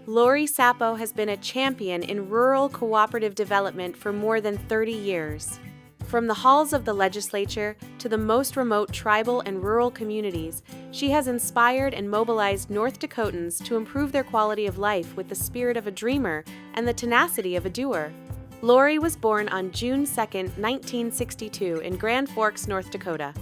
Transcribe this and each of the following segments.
Lori Sapo has been a champion in rural cooperative development for more than 30 years. From the halls of the legislature to the most remote tribal and rural communities, she has inspired and mobilized North Dakotans to improve their quality of life with the spirit of a dreamer and the tenacity of a doer. Lori was born on June 2, 1962 in Grand Forks, North Dakota.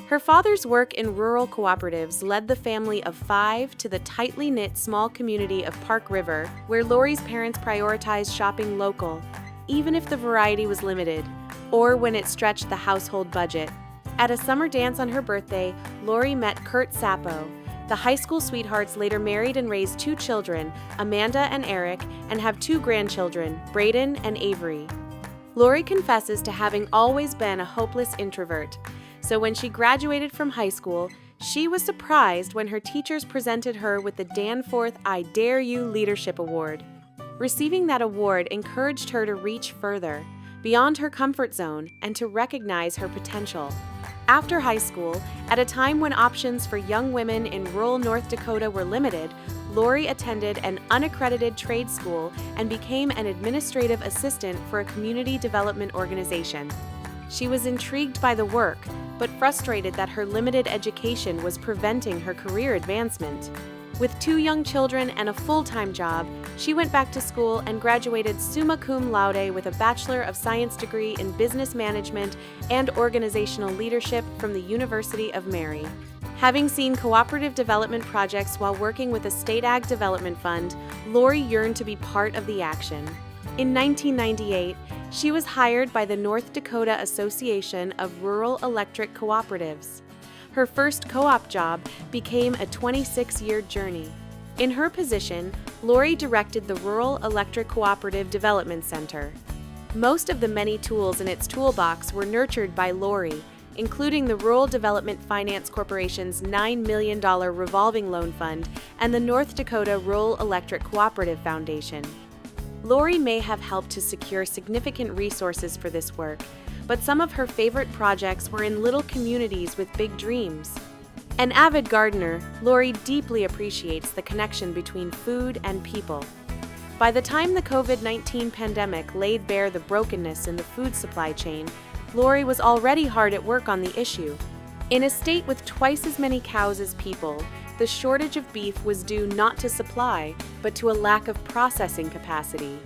Her father's work in rural cooperatives led the family of 5 to the tightly knit small community of Park River, where Lori's parents prioritized shopping local, even if the variety was limited, or when it stretched the household budget. At a summer dance on her birthday, Lori met Kurt Sapo. The high school sweethearts later married and raised 2 children, Amanda and Eric, and have 2 grandchildren, Braden and Avery. Lori confesses to having always been a hopeless introvert. So when she graduated from high school, she was surprised when her teachers presented her with the Danforth I Dare You Leadership Award. Receiving that award encouraged her to reach further, beyond her comfort zone, and to recognize her potential. After high school, at a time when options for young women in rural North Dakota were limited, Lori attended an unaccredited trade school and became an administrative assistant for a community development organization. She was intrigued by the work, but frustrated that her limited education was preventing her career advancement. With 2 young children and a full-time job, she went back to school and graduated summa cum laude with a Bachelor of Science degree in Business Management and Organizational Leadership from the University of Mary. Having seen cooperative development projects while working with a state ag development fund, Lori yearned to be part of the action. In 1998, she was hired by the North Dakota Association of Rural Electric Cooperatives. Her first co-op job became a 26-year journey. In her position, Lori directed the Rural Electric Cooperative Development Center. Most of the many tools in its toolbox were nurtured by Lori, including the Rural Development Finance Corporation's $9 million revolving loan fund and the North Dakota Rural Electric Cooperative Foundation. Lori may have helped to secure significant resources for this work, but some of her favorite projects were in little communities with big dreams. An avid gardener, Lori deeply appreciates the connection between food and people. By the time the COVID-19 pandemic laid bare the brokenness in the food supply chain, Lori was already hard at work on the issue. In a state with twice as many cows as people, the shortage of beef was due not to supply, but to a lack of processing capacity.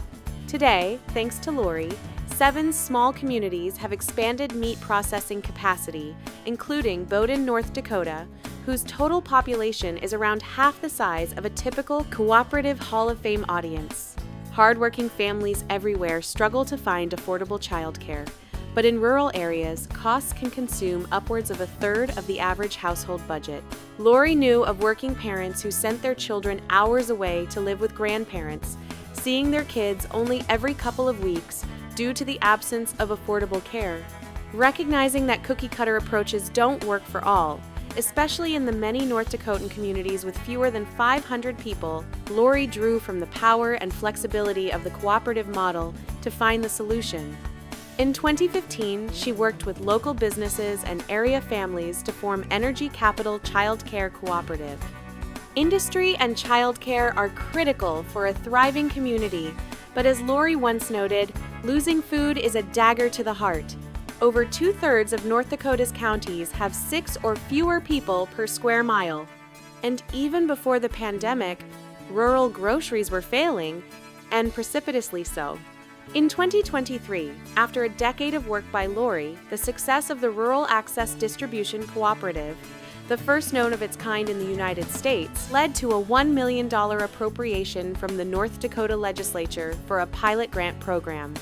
Today, thanks to Lori, 7 small communities have expanded meat processing capacity, including Bowden, North Dakota, whose total population is around half the size of a typical Cooperative Hall of Fame audience. Hardworking families everywhere struggle to find affordable childcare, but in rural areas, costs can consume upwards of a third of the average household budget. Lori knew of working parents who sent their children hours away to live with grandparents, seeing their kids only every couple of weeks due to the absence of affordable care. Recognizing that cookie-cutter approaches don't work for all, especially in the many North Dakotan communities with fewer than 500 people, Lori drew from the power and flexibility of the cooperative model to find the solution. In 2015, she worked with local businesses and area families to form Energy Capital Child Care Cooperative. Industry and childcare are critical for a thriving community, but as Lori once noted, losing food is a dagger to the heart. Over 2/3 of North Dakota's counties have 6 or fewer people per square mile. And even before the pandemic, rural groceries were failing, and precipitously so. In 2023, after a decade of work by Lori, the success of the Rural Access Distribution Cooperative, the first known of its kind in the United States, led to a $1 million appropriation from the North Dakota legislature for a pilot grant program.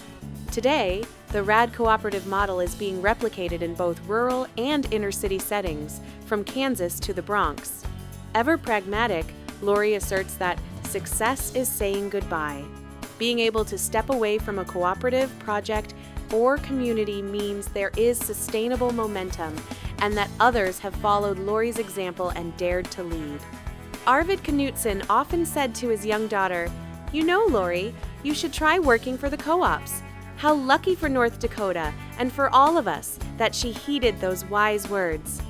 Today, the RAD cooperative model is being replicated in both rural and inner-city settings, from Kansas to the Bronx. Ever pragmatic, Lori asserts that success is saying goodbye. Being able to step away from a cooperative, project, or community means there is sustainable momentum and that others have followed Lori's example and dared to lead. Arvid Knutson often said to his young daughter, "You know, Lori, you should try working for the co-ops." How lucky for North Dakota and for all of us that she heeded those wise words.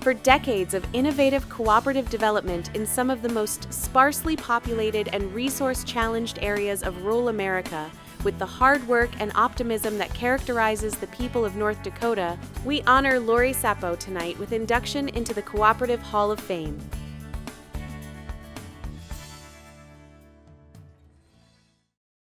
For decades of innovative cooperative development in some of the most sparsely populated and resource-challenged areas of rural America, with the hard work and optimism that characterizes the people of North Dakota, we honor Lori Sapo tonight with induction into the Cooperative Hall of Fame.